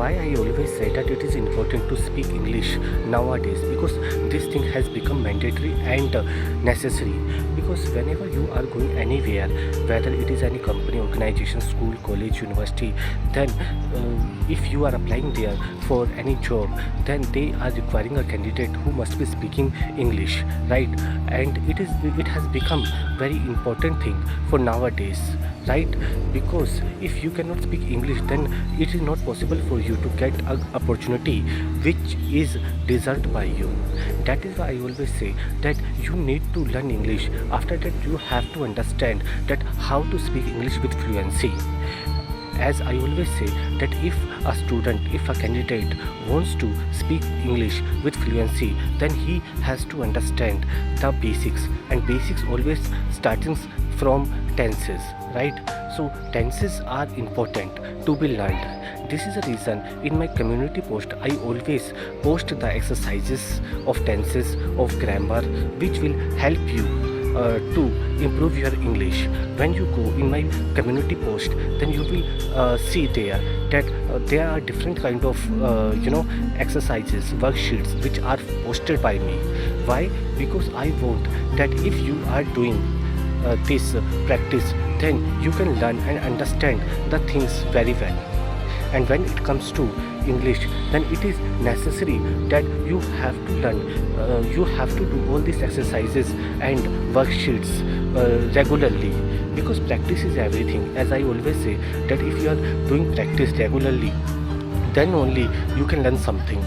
why I always say that it is important to speak English nowadays, because this thing has become mandatory and necessary. Because whenever you are going anywhere, whether it is any company, organization, school, college, university, then if you are applying there for any job, then they are requiring a candidate who must be speaking English, right? And it has become very important thing for nowadays, right? Because if you cannot speak English, then it is not possible for you to get an opportunity which is deserved by you. That is why I always say that you need to learn English. After that, you have to understand that how to speak English with fluency. As I always say that if a student, if a candidate wants to speak English with fluency, then he has to understand the basics, and basics always starting from tenses, right? So tenses are important to be learned. This is the reason in my community post I always post the exercises of tenses, of grammar, which will help you to improve your English. When you go in my community post, then you will see there that there are different kind of exercises, worksheets which are posted by me. Why? Because I want that if you are doing this practice, then you can learn and understand the things very well. And when it comes to English, then it is necessary that you have to learn, you have to do all these exercises and worksheets regularly, because practice is everything. As I always say that if you are doing practice regularly, then only you can learn something.